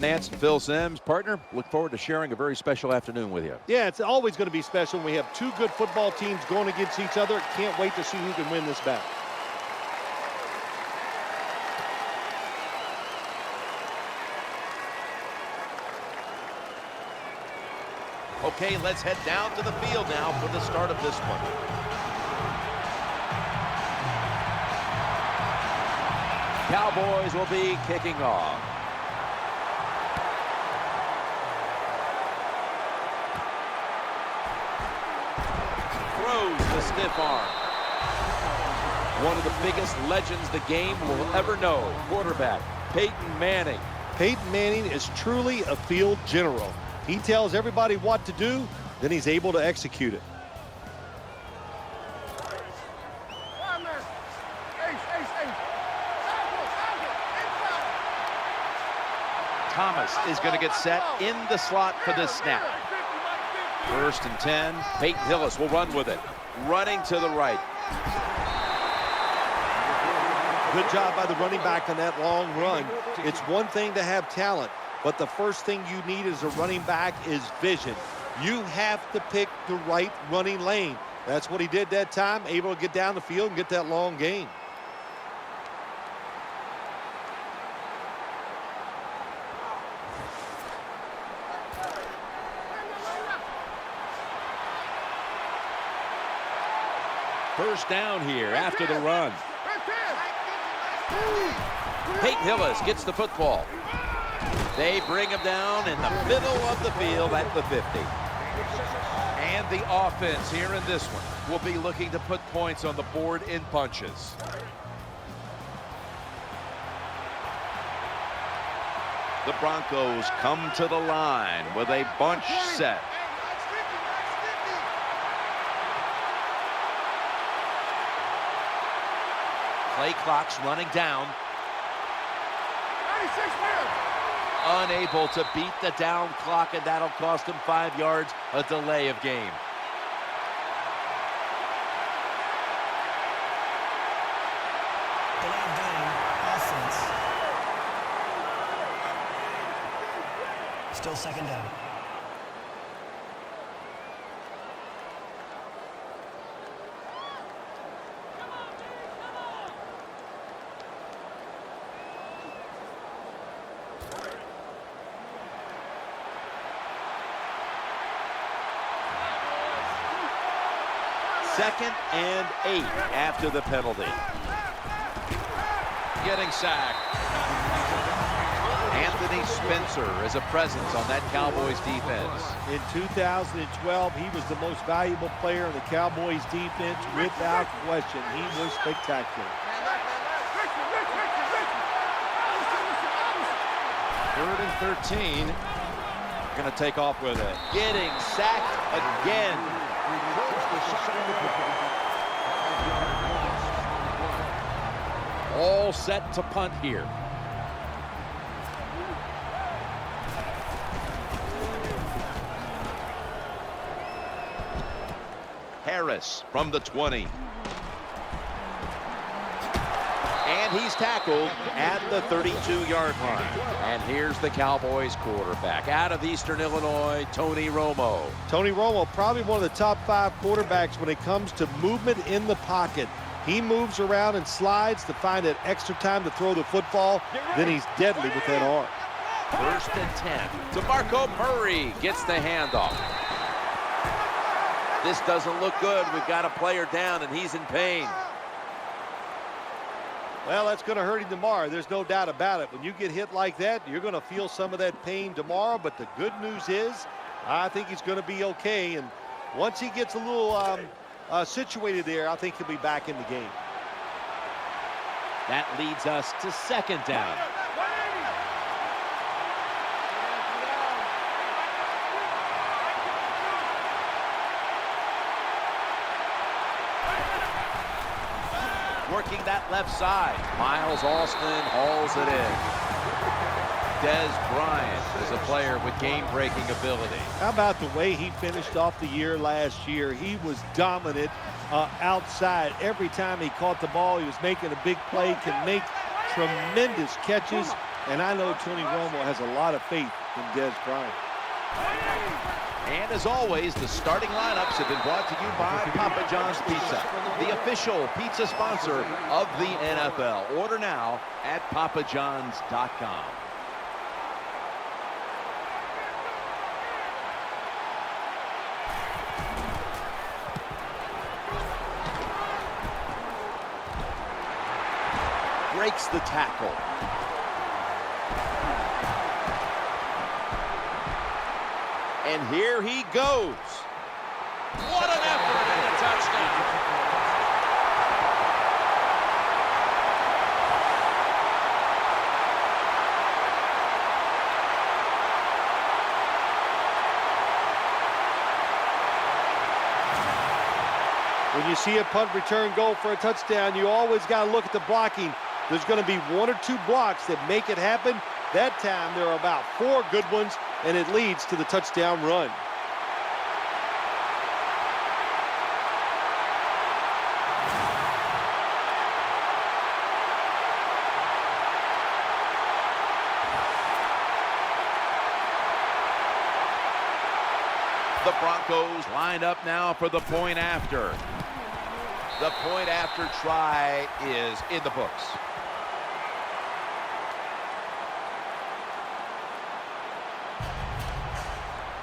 Nance and Phil Simms, partner, look forward to sharing a very special afternoon with you. Yeah, it's always going to be special when we have two good football teams going against each other. Can't wait to see who can win this battle. Okay, let's head down to the field now for the start of this one. Cowboys will be kicking off. Throws the stiff arm. One of the biggest legends the game will ever know. Quarterback Peyton Manning. Peyton Manning is truly a field general. He tells everybody what to do, then he's able to execute it. Thomas is going to get set in the slot for this snap. 1st and 10. Peyton Hillis will run with it. Running to the right. Good job by the running back on that long run. It's one thing to have talent, but the first thing you need as a running back is vision. You have to pick the right running lane. That's what he did that time, able to get down the field and get that long gain. First down here after the run. Peyton Hillis gets the football. They bring him down in the middle of the field at the 50. And the offense here in this one will be looking to put points on the board in bunches. The Broncos come to the line with a bunch set. Play clock's running down. Unable to beat the down clock, and that'll cost him 5 yards, a delay of game. Delay of game, offense. Still 2nd down. Second and 8 after the penalty. Getting sacked. Anthony Spencer is a presence on that Cowboys defense. In 2012, he was the most valuable player in the Cowboys defense without question. He was spectacular. 3rd and 13. Going to take off with it. Getting sacked again. All set to punt here. Harris from the 20. And he's tackled at the 32-yard line. And here's the Cowboys quarterback out of Eastern Illinois, Tony Romo. Tony Romo, probably one of the top 5 quarterbacks when it comes to movement in the pocket. He moves around and slides to find that extra time to throw the football. Then he's deadly with that arm. 1st and 10. DeMarco Murray gets the handoff. This doesn't look good. We've got a player down, and he's in pain. Well, that's going to hurt him tomorrow. There's no doubt about it. When you get hit like that, you're going to feel some of that pain tomorrow. But the good news is, I think he's going to be okay. And once he gets a little situated there, I think he'll be back in the game. That leads us to 2nd down. Working that left side. Miles Austin hauls it in. Des Bryant is a player with game-breaking ability. How about the way he finished off the year last year? He was dominant outside. Every time he caught the ball, he was making a big play, can make tremendous catches, And I know Tony Romo has a lot of faith in Dez Bryant. And as always, the starting lineups have been brought to you by Papa John's Pizza, the official pizza sponsor of the NFL. Order now at papajohns.com. Breaks the tackle. And here he goes. What an effort and a touchdown. When you see a punt return goal for a touchdown, you always got to look at the blocking. There's going to be one or two blocks that make it happen. That time, there are about 4 good ones, and it leads to the touchdown run. The Broncos lined up now for the point after. The point after try is in the books.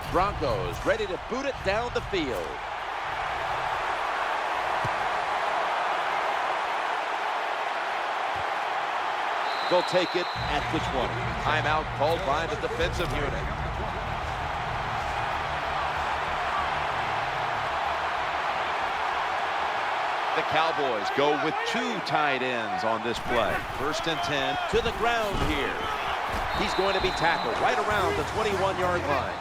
Broncos ready to boot it down the field. They'll take it at the 20. Timeout called by the defensive unit. The Cowboys go with 2 tight ends on this play. 1st and 10 to the ground here. He's going to be tackled right around the 21-yard line.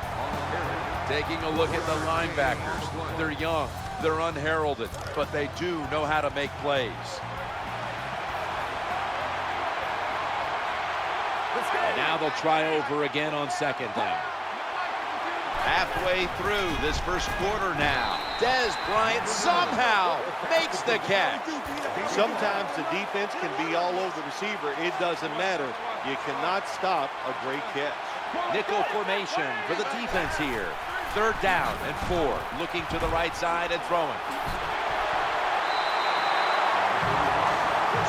Taking a look at the linebackers. They're young, they're unheralded, but they do know how to make plays. And now they'll try over again on 2nd down. Halfway through this first quarter now. Dez Bryant somehow makes the catch. Sometimes the defense can be all over the receiver. It doesn't matter. You cannot stop a great catch. Nickel formation for the defense here. 3rd down and 4. Looking to the right side and throwing.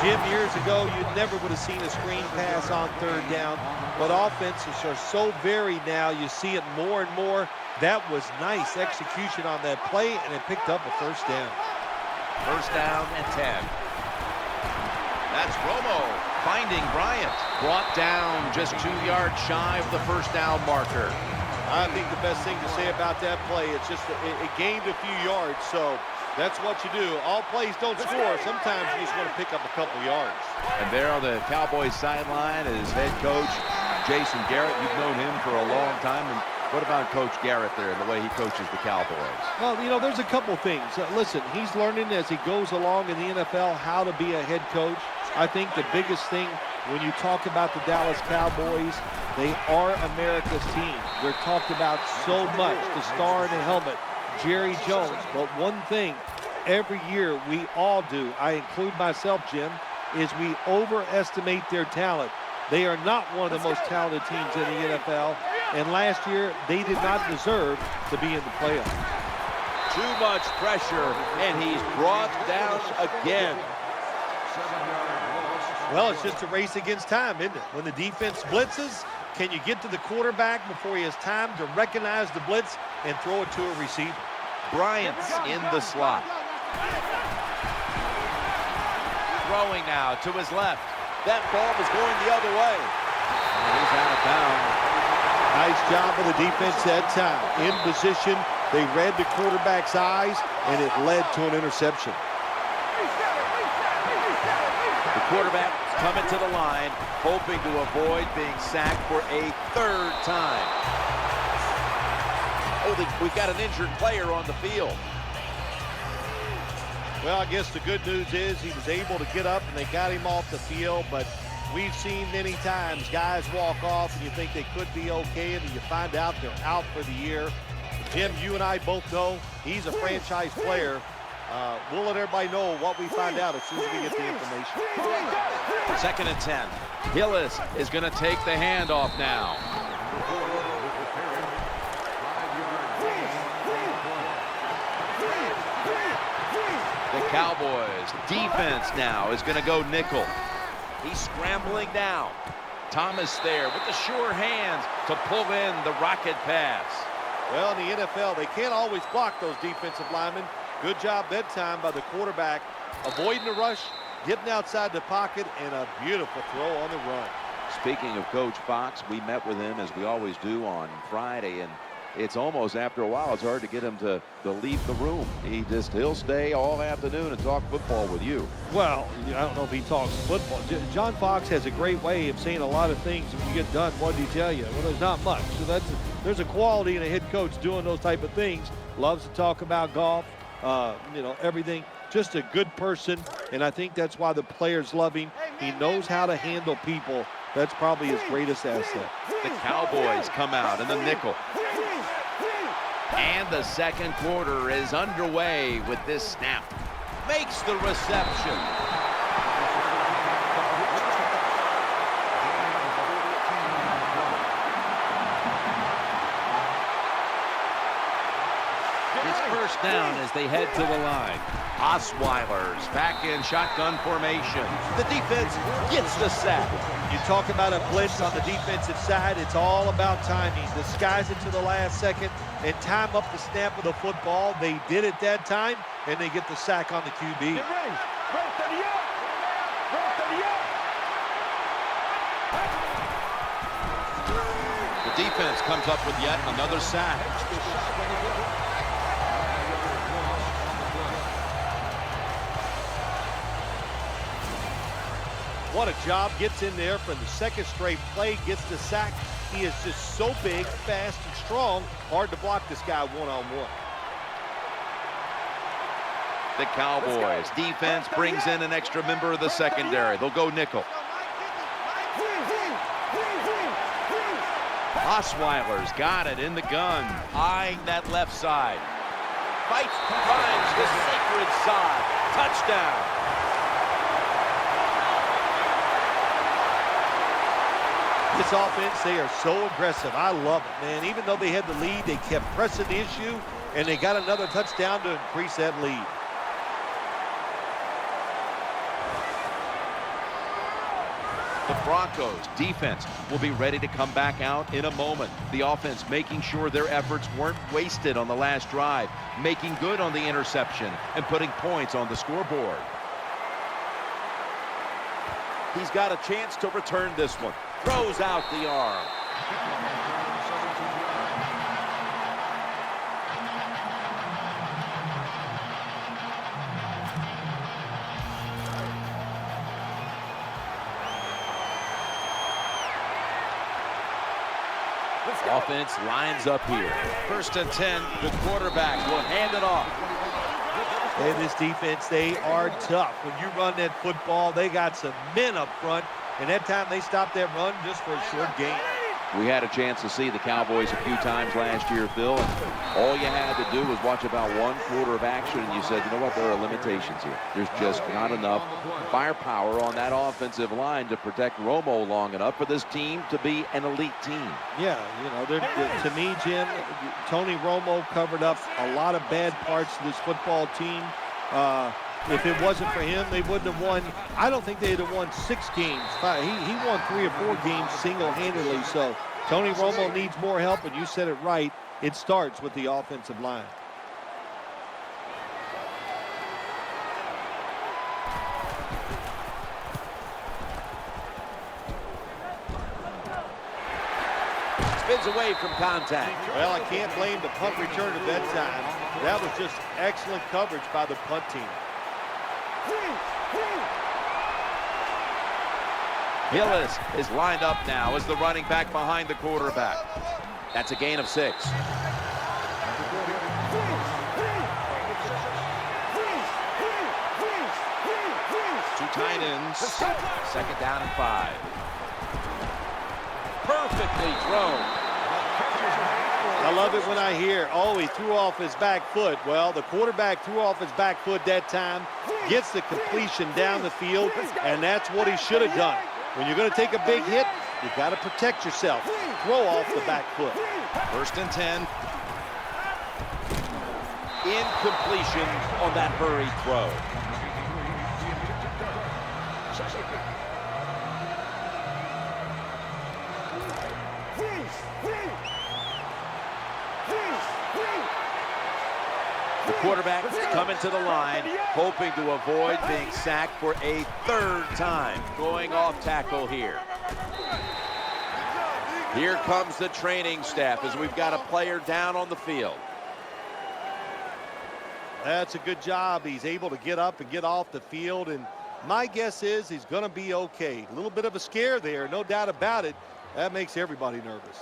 Jim, years ago, you never would have seen a screen pass on 3rd down, but offenses are so varied now. You see it more and more. That was nice execution on that play, and it picked up a 1st down. 1st down and 10. That's Romo finding Bryant. Brought down just 2 yards shy of the 1st down marker. I think the best thing to say about that play, it's just it gained a few yards, so that's what you do. All plays don't score. Sometimes you just want to pick up a couple yards. And there on the Cowboys sideline is head coach Jason Garrett. You've known him for a long time. And what about Coach Garrett there and the way he coaches the Cowboys? Well, you know, there's a couple things. Listen, he's learning as he goes along in the NFL how to be a head coach. I think the biggest thing when you talk about the Dallas Cowboys, they are America's team. They're talked about so much. The star in the helmet, Jerry Jones. But one thing every year we all do, I include myself, Jim, is we overestimate their talent. They are not one of the most talented teams in the NFL, and last year they did not deserve to be in the playoffs. Too much pressure, and he's brought down again. Well, it's just a race against time, isn't it? When the defense blitzes, can you get to the quarterback before he has time to recognize the blitz and throw it to a receiver? Bryant's in the slot. Throwing now to his left. That ball was going the other way. And he's out of bounds. Nice job of the defense that time. In position, they read the quarterback's eyes, and it led to an interception. The quarterback coming to the line, hoping to avoid being sacked for a 3rd time. Oh, we've got an injured player on the field. Well, I guess the good news is he was able to get up and they got him off the field, but we've seen many times guys walk off and you think they could be okay, and then you find out they're out for the year. Jim, you and I both know he's a franchise player. We'll let everybody know what we find out as soon as we get the information. 2nd and 10. Hillis is going to take the handoff now. The Cowboys defense now is going to go nickel. He's scrambling down. Thomas there with the sure hands to pull in the rocket pass. Well, in the NFL, they can't always block those defensive linemen. Good job bedtime by the quarterback, avoiding the rush, getting outside the pocket, and a beautiful throw on the run. Speaking of Coach Fox, we met with him, as we always do, on Friday, and it's almost, after a while, it's hard to get him to leave the room. He'll stay all afternoon and talk football with you. Well, I don't know if he talks football. John Fox has a great way of saying a lot of things. When you get done, what did he tell you? Well, there's not much. So there's a quality in a head coach doing those type of things. Loves to talk about golf, everything. Just a good person, and I think that's why the players love him. He knows how to handle people. That's probably his greatest asset. The Cowboys come out in the nickel. And the second quarter is underway with this snap. Makes the reception. It's first down as they head to the line. Osweiler's back in shotgun formation. The defense gets the sack. You talk about a blitz on the defensive side, it's all about timing. Disguise it to the last second and time up the snap of the football. They did it that time, and they get the sack on the QB. Get ready. Right to the up. Right to the up. The defense comes up with yet another sack. What a job. Gets in there for the second straight play, gets the sack. He is just so big, fast, and strong. Hard to block this guy one-on-one. The Cowboys defense brings in an extra member of the secondary. They'll go nickel. Osweiler's got it in the gun, eyeing that left side. Fights, finds the sacred side. Touchdown. This offense, they are so aggressive. I love it, man. Even though they had the lead, they kept pressing the issue, and they got another touchdown to increase that lead. The Broncos defense will be ready to come back out in a moment. The offense making sure their efforts weren't wasted on the last drive, making good on the interception, and putting points on the scoreboard. He's got a chance to return this one. Throws out the arm. Offense lines up here. 1st and 10, the quarterback will hand it off. And this defense, they are tough. When you run that football, they got some men up front. And that time they stopped that run just for a short gain. We had a chance to see the Cowboys a few times last year, Phil, and all you had to do was watch about one quarter of action, and you said, you know what, there are limitations here. There's just not enough firepower on that offensive line to protect Romo long enough for this team to be an elite team. Yeah, to me, Jim, Tony Romo covered up a lot of bad parts of this football team. If it wasn't for him, they wouldn't have won. I don't think they'd have won 6 games. He won 3 or 4 games single-handedly. So Tony Romo needs more help, and you said it right. It starts with the offensive line. Spins away from contact. Well, I can't blame the punt return at that time. That was just excellent coverage by the punt team. Hillis is lined up now as the running back behind the quarterback. That's a gain of 6. 2 tight ends. 2nd down and 5. Perfectly thrown. I love it when I hear, oh, he threw off his back foot. Well, the quarterback threw off his back foot that time, gets the completion down the field, and that's what he should have done. When you're going to take a big hit, you've got to protect yourself. Throw off the back foot. 1st and 10. Incompletion on that hurried throw. The quarterback coming to the line, hoping to avoid being sacked for a 3rd time. Going off tackle here. Here comes the training staff as we've got a player down on the field. That's a good job. He's able to get up and get off the field, and my guess is he's going to be okay. A little bit of a scare there, no doubt about it. That makes everybody nervous.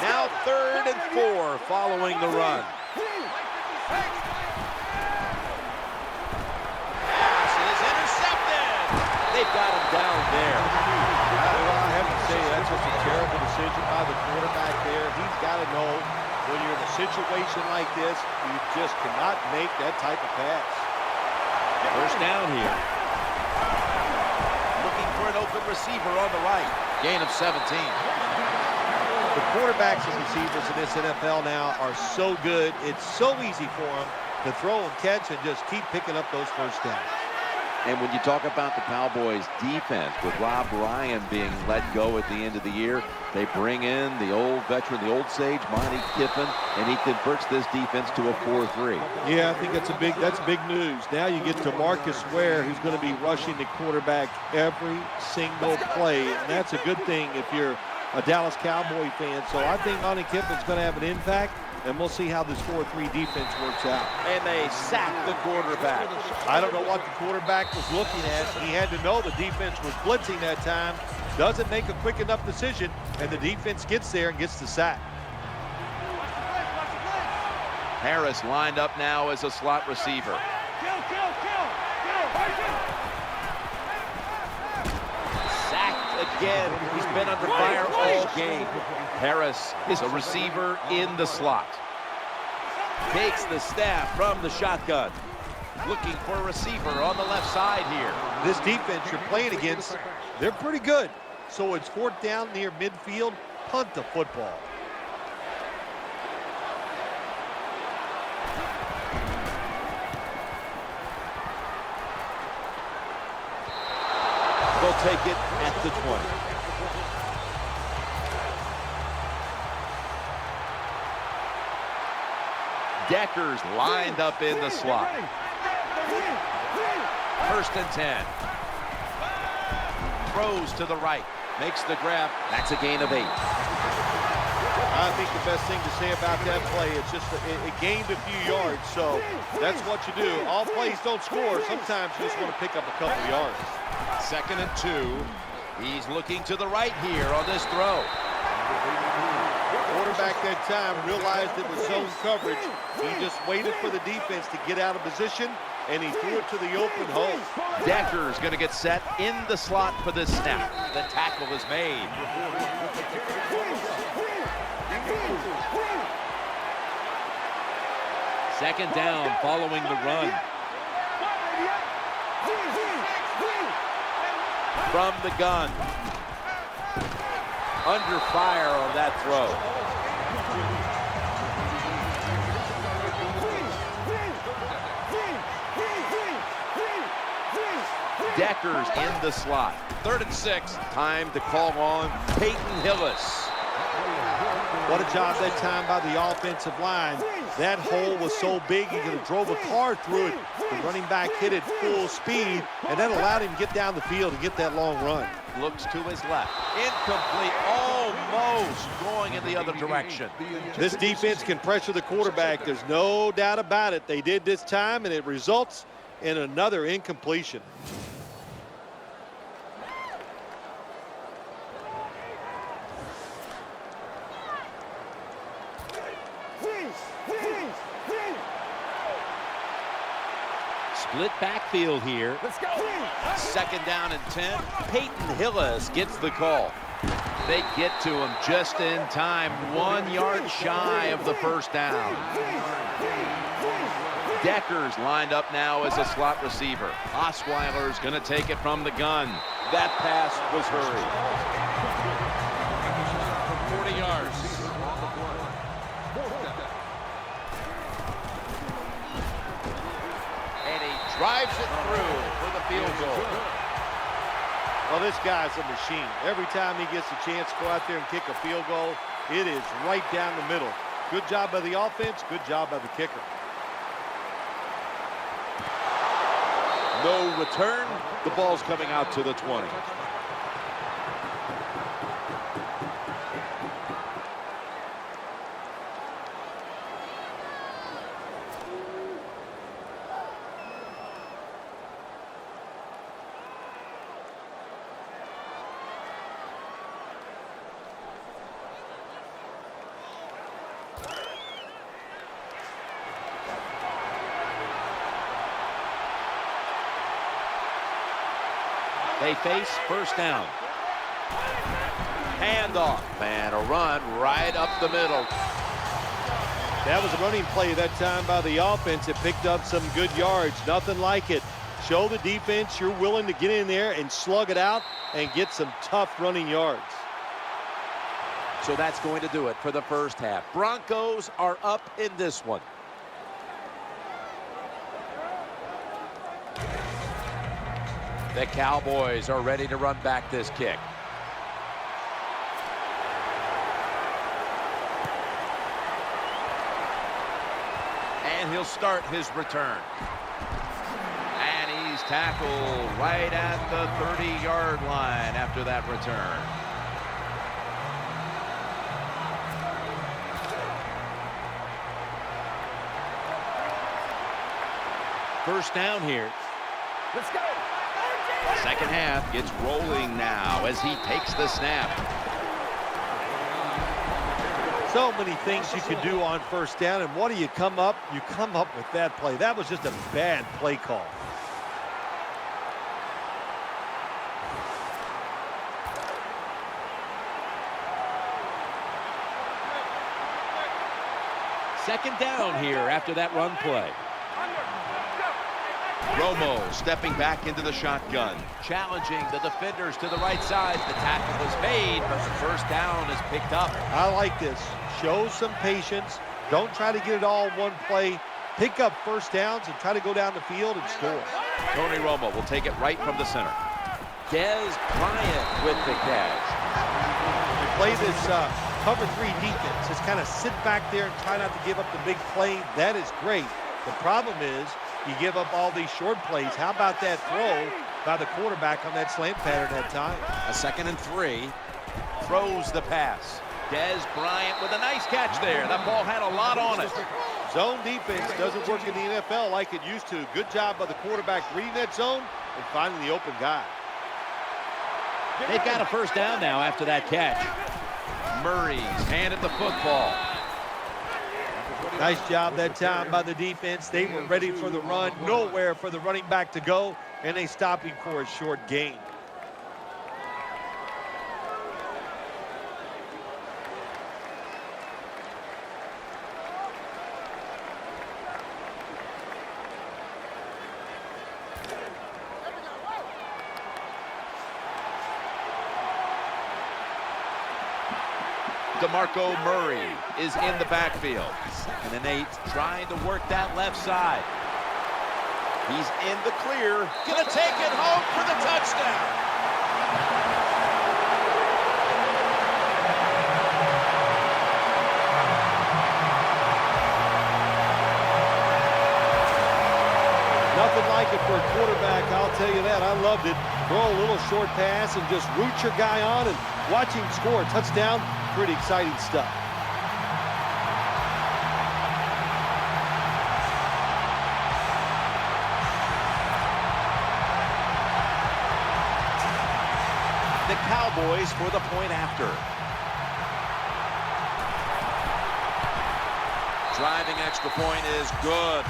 Now 3rd and 4 following the run. Pass is intercepted. They've got him down there. I have to say that's just a terrible decision by the quarterback there. He's got to know when you're in a situation like this, you just cannot make that type of pass. 1st down here. Looking for an open receiver on the right. Gain of 17. The quarterbacks and receivers in this NFL now are so good. It's so easy for them to throw and catch and just keep picking up those 1st downs. And when you talk about the Cowboys defense, with Rob Ryan being let go at the end of the year, they bring in the old veteran, the old sage, Monty Kiffin, and he converts this defense to a 4-3. Yeah, I think that's big news. Now you get to Marcus Ware, who's going to be rushing the quarterback every single play, and that's a good thing if you're a Dallas Cowboy fan. So I think Monty Kiffin's going to have an impact, and we'll see how this 4-3 defense works out. And they sack the quarterback. I don't know what the quarterback was looking at. He had to know the defense was blitzing that time. Doesn't make a quick enough decision, and the defense gets there and gets the sack. Harris lined up now as a slot receiver. Sacked again. He's been under fire all game. Harris is a receiver in the slot. Takes the snap from the shotgun. Looking for a receiver on the left side here. This defense you're playing against, they're pretty good. So it's 4th down near midfield. Punt the football. They'll take it at the 20. Decker's lined up in the slot. 1st and 10. Throws to the right. Makes the grab. That's a gain of 8. I think the best thing to say about that play is just it gained a few yards. So that's what you do. All plays don't score. Sometimes you just want to pick up a couple yards. 2nd and 2. He's looking to the right here on this throw. Quarterback that time realized it was zone coverage. He just waited for the defense to get out of position, and he threw it to the open hole. Decker's going to get set in the slot for this snap. The tackle is made. Second down following the run. From the gun. Under fire on that throw. Decker's in the slot. 3rd and 6. Time to call on Peyton Hillis. What a job that time by the offensive line. That hole was so big he could have drove a car through it. The running back hit it full speed, and that allowed him to get down the field and get that long run. Looks to his left. Incomplete. Almost going in the other direction. This defense can pressure the quarterback. There's no doubt about it. They did this time, and it results in another incompletion. Split backfield here. Let's go. Second down and 10. Peyton Hillis gets the call. They get to him just in time. 1 yard shy of the first down. Decker's lined up now as a slot receiver. Osweiler's going to take it from the gun. That pass was hurried. 40 yards. And he drives it through for the field goal. Well, this guy's a machine. Every time he gets a chance to go out there and kick a field goal, it is right down the middle. Good job by the offense, good job by the kicker. No return. The ball's coming out to the 20. They face first down. Handoff and a run right up the middle. That was a running play that time by the offense. It picked up some good yards. Nothing like it. Show the defense you're willing to get in there and slug it out and get some tough running yards. So that's going to do it for the first half. Broncos are up in this one. The Cowboys are ready to run back this kick. And he'll start his return. And he's tackled right at the 30-yard line after that return. First down here. Let's go. Second half gets rolling now as he takes the snap. So many things you can do on first down, and what do you come up? You come up with that play. That was just a bad play call. Second down here after that run play. Romo stepping back into the shotgun, challenging the defenders to the right side. The tackle was made, but the first down is picked up. I like this. Show some patience. Don't try to get it all in one play. Pick up first downs and try to go down the field and score. Tony Romo will take it right from the center. Des Bryant with the catch. They play this cover 3 defense. Just kind of sit back there and try not to give up the big play. That is great. The problem is you give up all these short plays. How about that throw by the quarterback on that slant pattern that time? A 2nd and 3. Throws the pass. Des Bryant with a nice catch there. That ball had a lot on it. Zone defense doesn't work in the NFL like it used to. Good job by the quarterback reading that zone and finding the open guy. They've got a first down now after that catch. Murray's handed the football. Nice job that time by the defense. They were ready for the run. Nowhere for the running back to go, and they stopped him for a short gain. DeMarco Murray is in the backfield. 2nd and 8, trying to work that left side. He's in the clear. Gonna take it home for the touchdown. Nothing like it for a quarterback, I'll tell you that. I loved it. Throw a little short pass and just root your guy on and watch him score a touchdown. Pretty exciting stuff. The Cowboys for the point after. Driving extra point is good.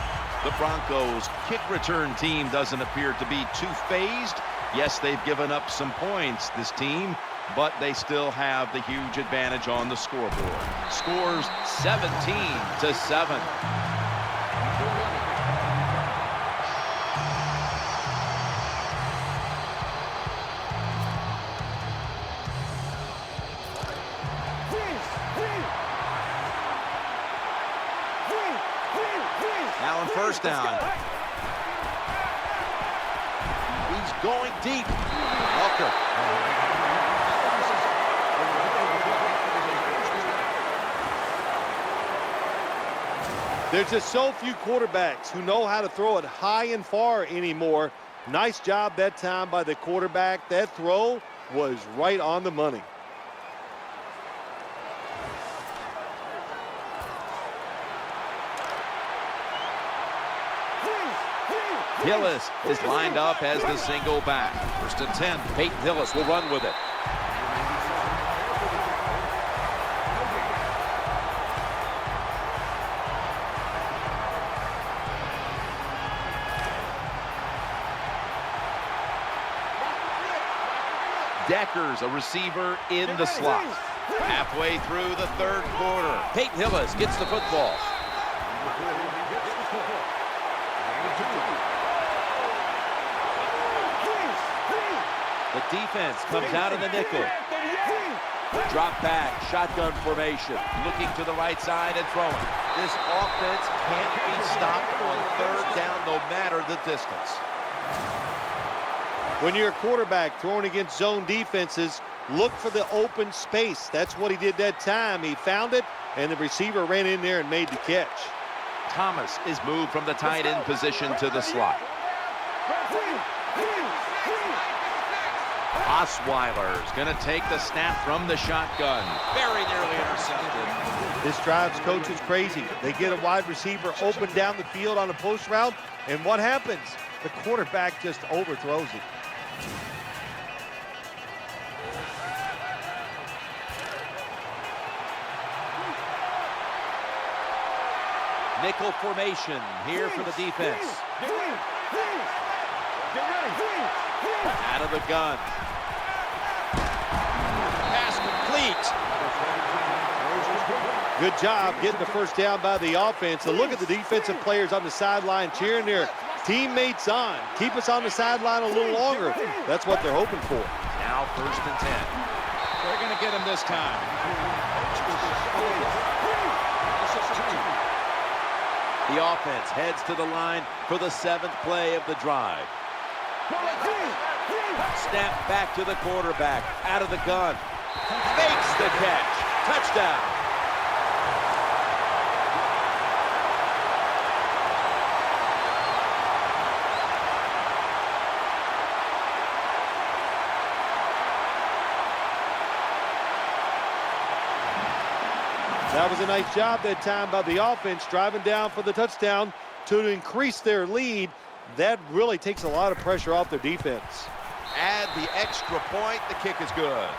The Broncos kick return team doesn't appear to be too phased. Yes, they've given up some points, this team, but they still have the huge advantage on the scoreboard. Scores 17-7. Now on first down. He's going deep. Walker. There's just so few quarterbacks who know how to throw it high and far anymore. Nice job that time by the quarterback. That throw was right on the money. Hillis is lined up as the single back. First and 10. Peyton Hillis will run with it. Deckers, a receiver in the slot. Halfway through the third quarter. Peyton Hillis gets the football. The defense comes out in the nickel. Drop back, shotgun formation. Looking to the right side and throwing. This offense can't be stopped on third down no matter the distance. When you're a quarterback throwing against zone defenses, look for the open space. That's what he did that time. He found it, and the receiver ran in there and made the catch. Thomas is moved from the tight end position to the slot. Osweiler's going to take the snap from the shotgun. Very nearly intercepted. This drives coaches crazy. They get a wide receiver open down the field on a post route, and what happens? The quarterback just overthrows it. Nickel formation here for the defense. Out of the gun. Pass complete. Good job getting the first down by the offense. And look at the defensive players on the sideline cheering their teammates on. Keep us on the sideline a little longer. That's what they're hoping for. Now first and 10. They're going to get him this time. The offense heads to the line for the 7th play of the drive. Snap back to the quarterback. Out of the gun. Makes the catch. Touchdown. That was a nice job that time by the offense, driving down for the touchdown to increase their lead. That really takes a lot of pressure off their defense. Add the extra point. The kick is good.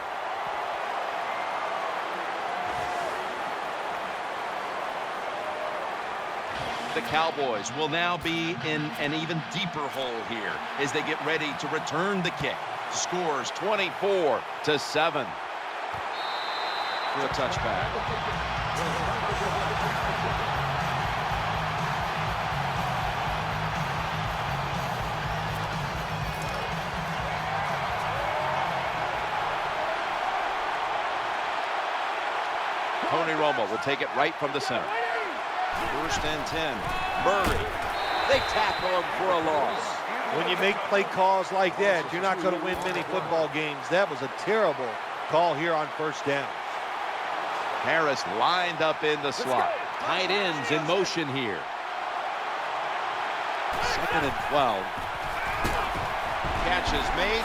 The Cowboys will now be in an even deeper hole here as they get ready to return the kick. Scores 24-7. For a touchback. Tony Romo will take it right from the center. First and 10. Murray. They tackle him for a loss. When you make play calls like that, you're not going to win many football games. That was a terrible call here on first down. Harris lined up in the slot. Tight ends in motion here. 2nd and 12. Catch is made.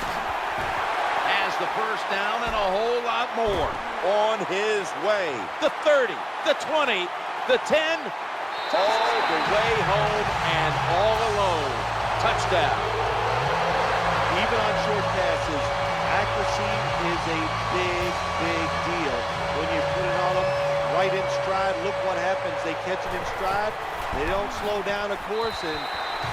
Has the first down and a whole lot more on his way. The 30, the 20, the 10, all the way home and all alone. Touchdown. Even on short passes, accuracy is a big, big deal. When you put it on them right in stride, look what happens. They catch it in stride, They don't slow down, of course, and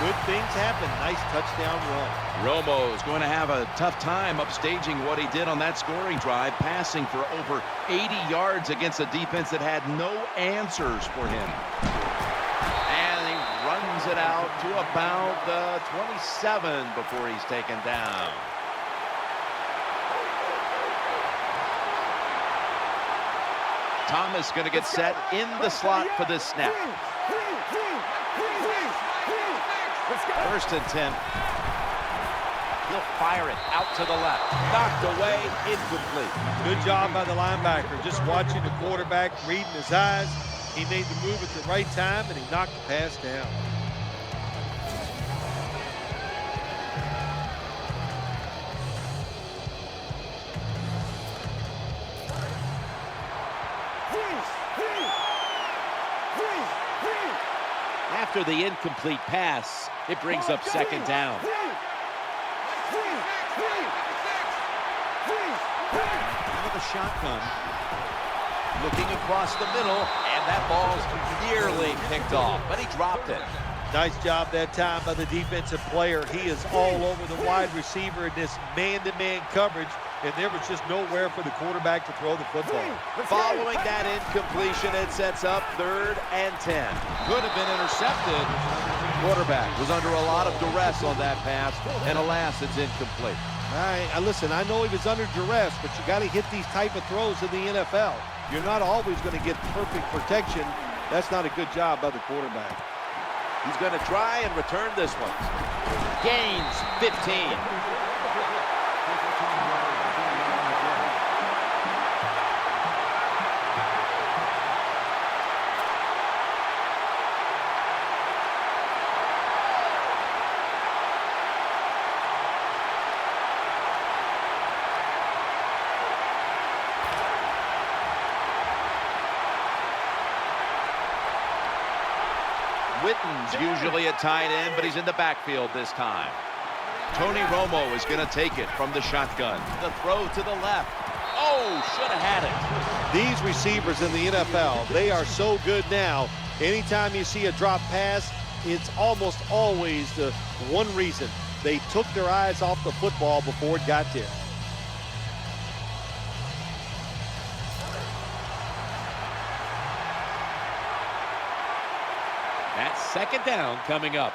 good things happen. Nice touchdown run. Romo's going to have a tough time upstaging what he did on that scoring drive, passing for over 80 yards against a defense that had no answers for him. And he runs it out to about the 27 before he's taken down. Thomas going to get set in the slot for this snap. First and 10. He'll fire it out to the left. Knocked away, incomplete. Good job by the linebacker. Just watching the quarterback, reading his eyes. He made the move at the right time, and he knocked the pass down. After the incomplete pass, it brings up second down. Out of the shotgun. Looking across the middle, and that ball's nearly picked off, but he dropped it. Nice job that time by the defensive player. He is all over the wide receiver in this man-to-man coverage, and there was just nowhere for the quarterback to throw the football. Following that incompletion, it sets up 3rd and 10. Could have been intercepted. Quarterback was under a lot of duress on that pass, and alas, it's incomplete. All right, listen, I know he was under duress, but you got to hit these type of throws in the NFL. You're not always going to get perfect protection. That's not a good job by the quarterback. He's going to try and return this one. Gains 15. Witten's usually at tight end, but he's in the backfield this time. Tony Romo is going to take it from the shotgun. The throw to the left. Oh, should have had it. These receivers in the NFL, they are so good now. Anytime you see a drop pass, it's almost always the one reason. They took their eyes off the football before it got there. That's second down coming up.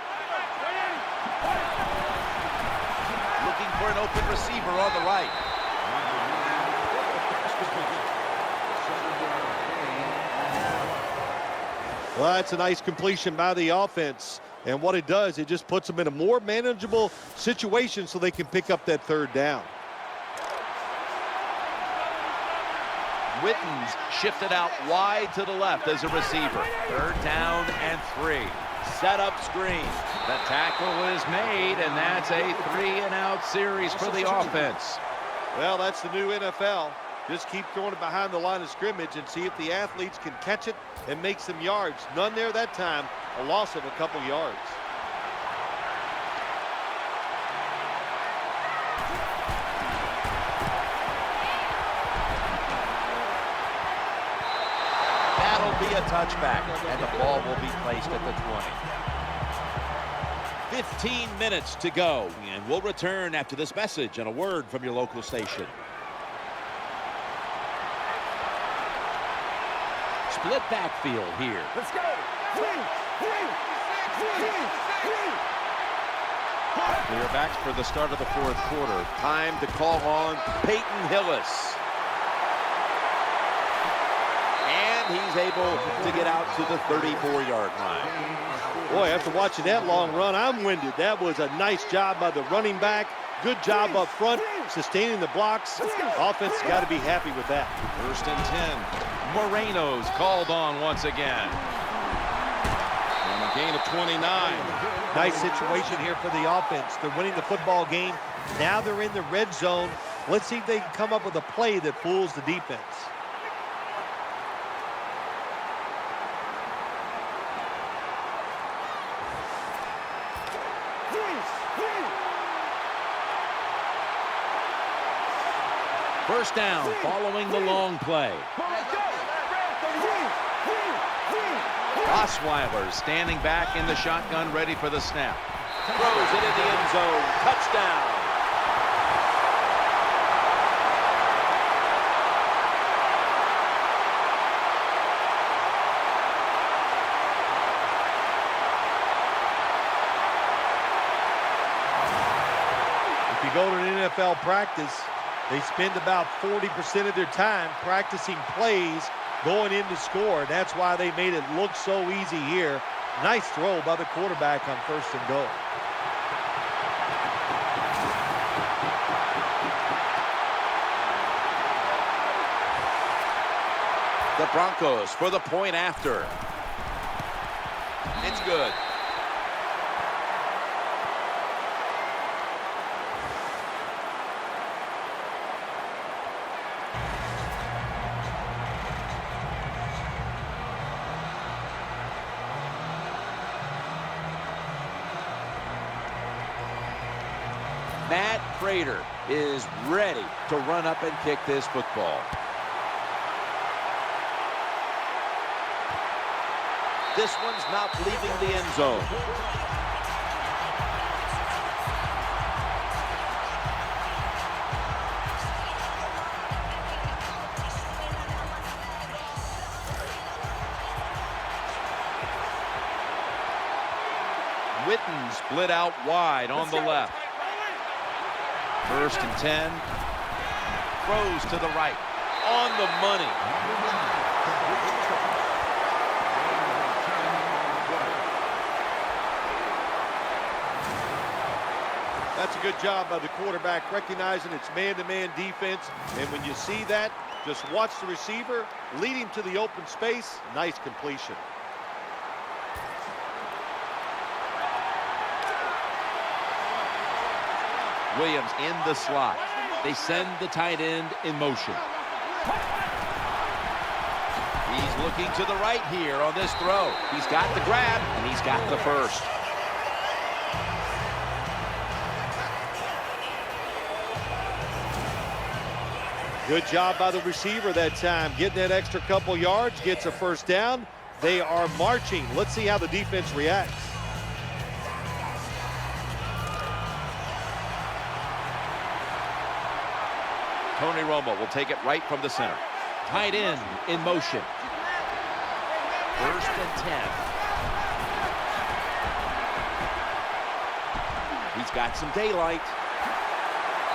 Looking for an open receiver on the right. Well, that's a nice completion by the offense. And what it does, it just puts them in a more manageable situation so they can pick up that 3rd down. Witten's shifted out wide to the left as a receiver. 3rd down and 3. Set up screen. The tackle is made, and that's a 3-and-out series for the offense. Well, that's the new NFL. Just keep throwing it behind the line of scrimmage and see if the athletes can catch it and make some yards. None there that time. A loss of a couple yards. That'll be a touchback, and the ball will be placed at the 20. 15 minutes to go, and we'll return after this message and a word from your local station. Split backfield here. Let's go. We are back for the start of the 4th quarter. Time to call on Peyton Hillis. And he's able to get out to the 34-yard line. Boy, after watching that long run, I'm winded. That was a nice job by the running back. Good job up front, sustaining the blocks. Offense has got to be happy with that. 1st and 10. Moreno's called on once again. And a gain of 29. Nice situation here for the offense. They're winning the football game. Now they're in the red zone. Let's see if they can come up with a play that fools the defense. First down following the long play. Osweiler standing back in the shotgun, ready for the snap. Throws it in the end zone. Touchdown. If you go to an NFL practice, they spend about 40% of their time practicing plays going in to score. That's why they made it look so easy here. Nice throw by the quarterback on 1st and goal. The Broncos for the point after. It's good. Matt Prater is ready to run up and kick this football. This one's not leaving the end zone. Witten split out wide on the left. 1st and 10. Throws to the right. On the money. That's a good job by the quarterback, recognizing it's man-to-man defense. And when you see that, just watch the receiver, lead him to the open space. Nice completion. Williams in the slot. They send the tight end in motion. He's looking to the right here on this throw. He's got the grab, and he's got the first. Good job by the receiver that time. Getting that extra couple yards, gets a first down. They are marching. Let's see how the defense reacts. Tony Romo will take it right from the center. Tight end in motion. 1st and 10. He's got some daylight.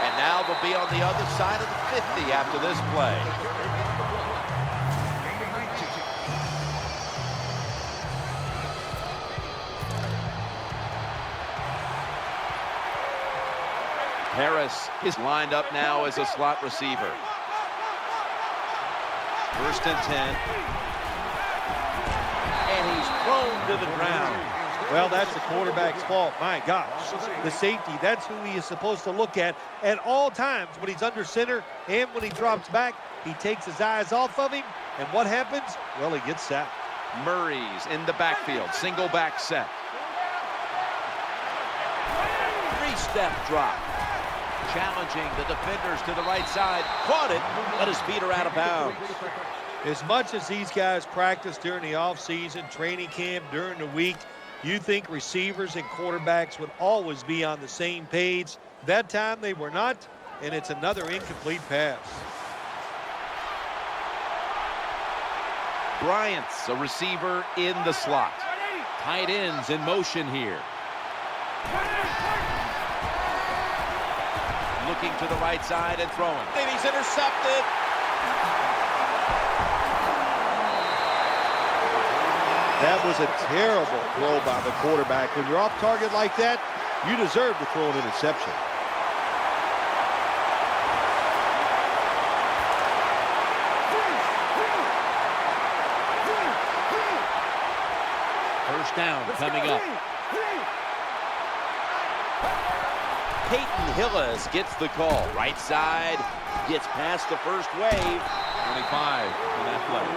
And now they'll be on the other side of the 50 after this play. Harris is lined up now as a slot receiver. 1st and 10. And he's thrown to the ground. Well, that's the quarterback's fault. My gosh. The safety, that's who he is supposed to look at all times when he's under center and when he drops back. He takes his eyes off of him. And what happens? Well, he gets sacked. Murray's in the backfield. Single back set. 3-step drop. Challenging the defenders to the right side. Caught it, but his feet are out of bounds. As much as these guys practice during the offseason, training camp, during the week, you think receivers and quarterbacks would always be on the same page. That time they were not, and it's another incomplete pass. Bryant's a receiver in the slot. Tight ends in motion here. Looking to the right side and throwing. And he's intercepted. That was a terrible throw by the quarterback. When you're off target like that, you deserve to throw an interception. First down coming up. Peyton Hillis gets the call. Right side, gets past the first wave. 25 on that play.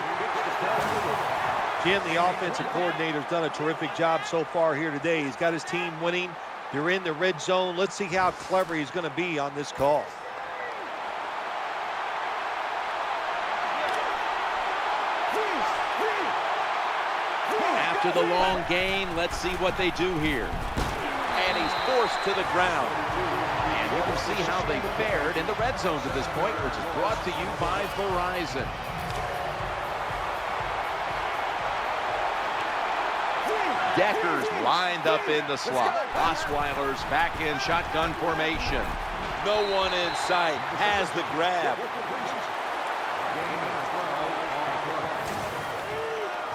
Jim, the offensive coordinator's done a terrific job so far here today. He's got his team winning. They're in the red zone. Let's see how clever he's going to be on this call. After the long gain, let's see what they do here. And he's forced to the ground. And you can see how they fared in the red zone to this point, which is brought to you by Verizon. Decker's lined up in the slot. Osweiler's back in shotgun formation. No one in sight. Has the grab.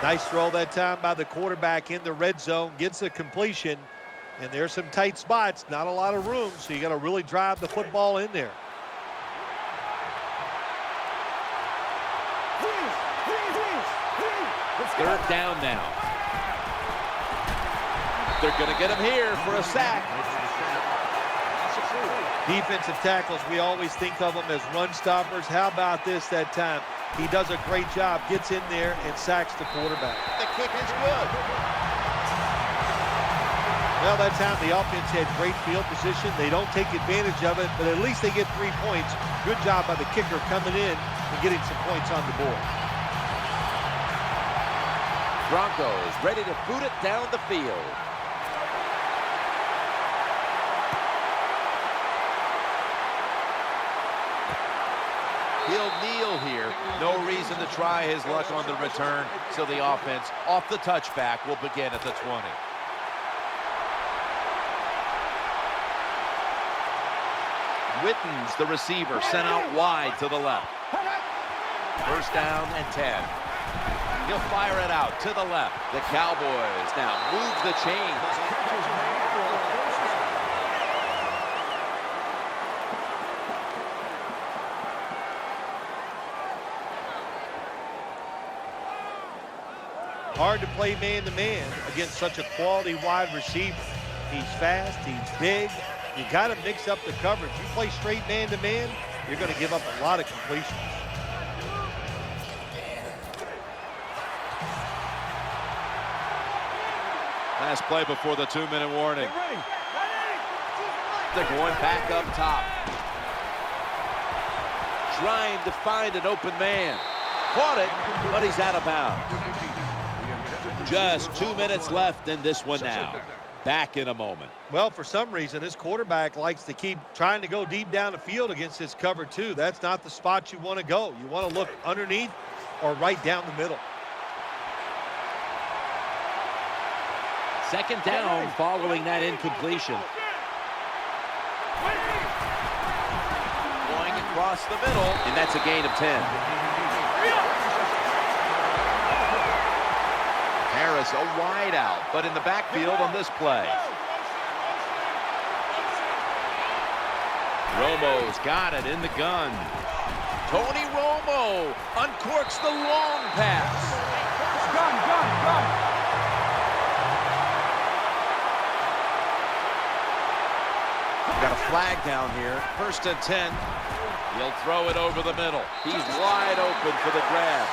Nice throw that time by the quarterback in the red zone. Gets a completion. And there's some tight spots. Not a lot of room, so you got to really drive the football in there. Third down now. They're going to get him here for a sack. Defensive tackles, we always think of them as run stoppers. How about this that time? He does a great job, gets in there and sacks the quarterback. The kick is good. Well, that time the offense had great field position. They don't take advantage of it, but at least they get 3 points. Good job by the kicker coming in and getting some points on the board. Broncos ready to boot it down the field. He'll kneel here. No reason to try his luck on the return, so the offense off the touchback will begin at the 20. Witten's the receiver, sent out wide to the left. First down and 10. He'll fire it out to the left. The Cowboys now move the chains. Hard to play man-to-man against such a quality wide receiver. He's fast, he's big. You got to mix up the coverage. You play straight man-to-man, you're going to give up a lot of completions. Last play before the 2-minute warning. They're going back up top. Trying to find an open man. Caught it, but he's out of bounds. Just 2 minutes left in this one now. Back in a moment. Well, for some reason, his quarterback likes to keep trying to go deep down the field against this cover two. That's not the spot you want to go. You want to look underneath or right down the middle. Second down following that incompletion. Going across the middle, and that's a gain of 10. Harris a wide out, but in the backfield on this play. Romo's got it in the gun. Tony Romo uncorks the long pass. Gun. Got a flag down here. First and 10. He'll throw it over the middle. He's wide open for the grab.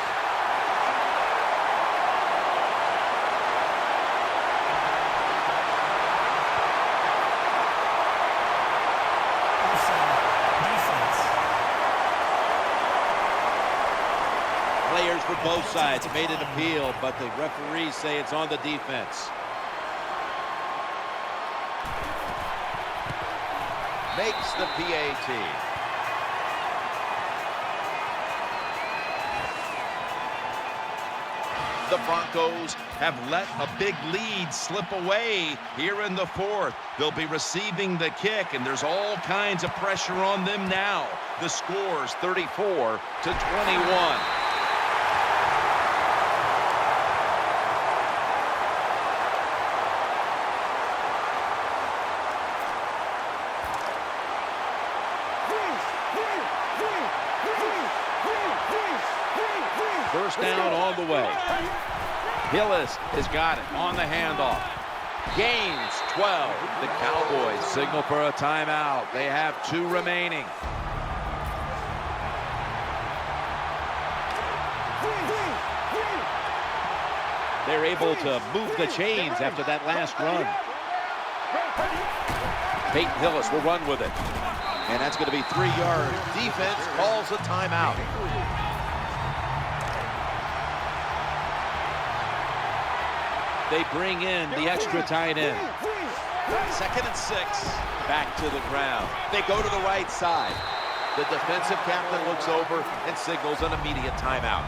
Players for both sides made an appeal, but the referees say it's on the defense. Makes the PAT. The Broncos have let a big lead slip away here in the fourth. They'll be receiving the kick, and there's all kinds of pressure on them now. The score's 34-21. First down on the way. Hillis has got it on the handoff. Gains 12. The Cowboys signal for a timeout. They have 2 remaining. They're able to move the chains after that last run. Peyton Hillis will run with it. And that's going to be 3 yards. Defense calls a timeout. They bring in the extra tight end. 2nd and 6. Back to the ground. They go to the right side. The defensive captain looks over and signals an immediate timeout.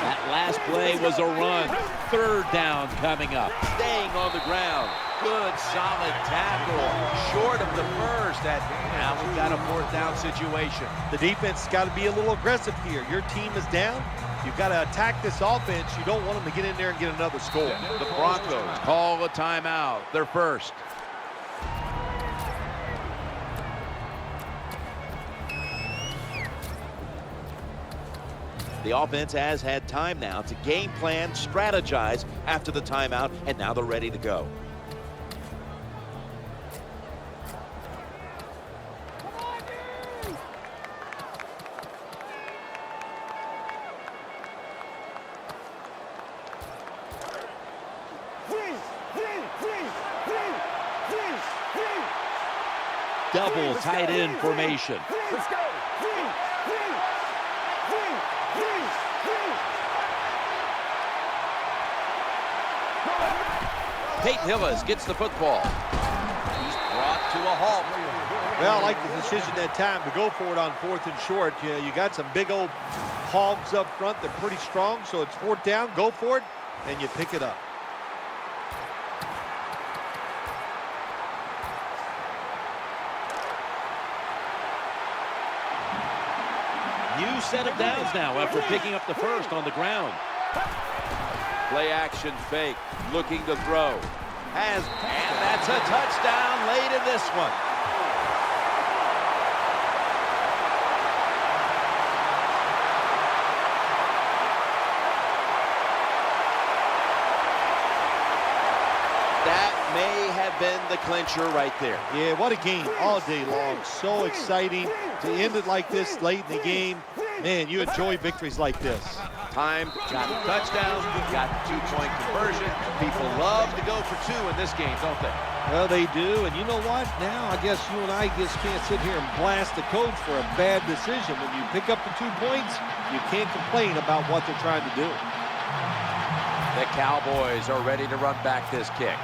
That last play was a run. 3rd down coming up. Staying on the ground. Good, solid tackle. Short of the first. Now we've got a 4th down situation. The defense has got to be a little aggressive here. Your team is down. You've got to attack this offense. You don't want them to get in there and get another score. The Broncos call a timeout. Their first. The offense has had time now to game plan, strategize after the timeout, and now they're ready to go. Double tight end formation. Let's go. Peyton Hillis gets the football. He's brought to a halt. Well, I like the decision that time to go for it on 4th and short. You got some big old hogs up front. They're pretty strong, so it's 4th down. Go for it, and you pick it up. New set of downs now after picking up the first on the ground. Play action fake, looking to throw. And that's a touchdown late in this one. That may have been the clincher right there. Yeah, what a game all day long. So exciting to end it like this late in the game. Man, you enjoy victories like this. Time, got a touchdown, got a 2-point conversion. People love to go for 2 in this game, don't they? Well, they do, and you know what? Now I guess you and I just can't sit here and blast the coach for a bad decision. When you pick up the 2 points, you can't complain about what they're trying to do. The Cowboys are ready to run back this kick.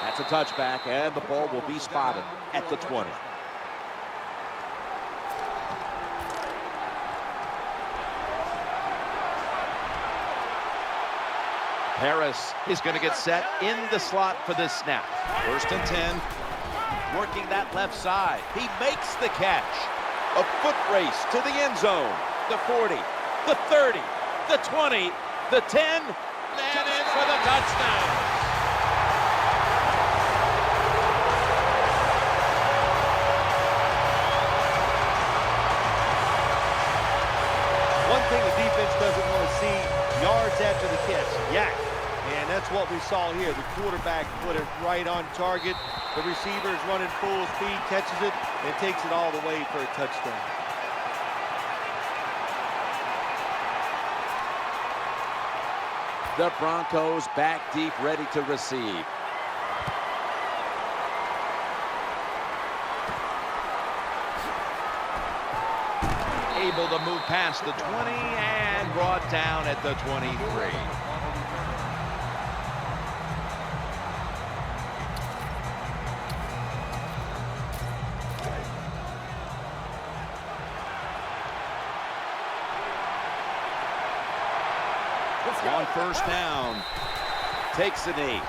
That's a touchback, and the ball will be spotted at the 20. Harris is going to get set in the slot for this snap. 1st and 10. Working that left side. He makes the catch. A foot race to the end zone. The 40, the 30, the 20, the 10, and in for the touchdown. One thing the defense doesn't want to see, yards after the catch, yak. And that's what we saw here. The quarterback put it right on target. The receiver is running full speed, catches it, and takes it all the way for a touchdown. The Broncos back deep, ready to receive. Able to move past the 20 and brought down at the 23. On 1st down, takes a knee.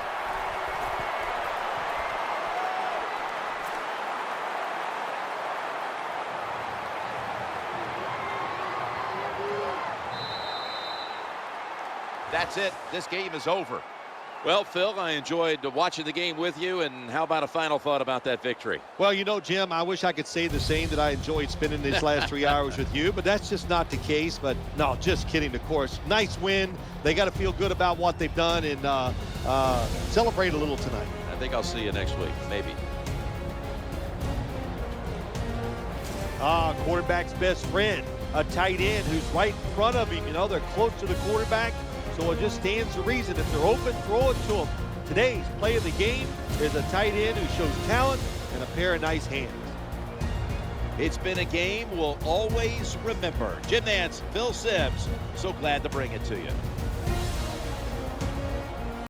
That's it. This game is over. Well, Phil, I enjoyed watching the game with you, and how about a final thought about that victory? Well, you know, Jim, I wish I could say the same, that I enjoyed spending these last 3 hours with you, but that's just not the case. But no, just kidding, of course. Nice win. They got to feel good about what they've done and celebrate a little tonight. I think I'll see you next week, maybe. Quarterback's best friend. a tight end who's right in front of him. You know, they're close to the quarterback, so it just stands to reason. If they're open, throw it to them. Today's play of the game is a tight end who shows talent and a pair of nice hands. It's been a game we'll always remember. Jim Nantz, Phil Simms, so glad to bring it to you.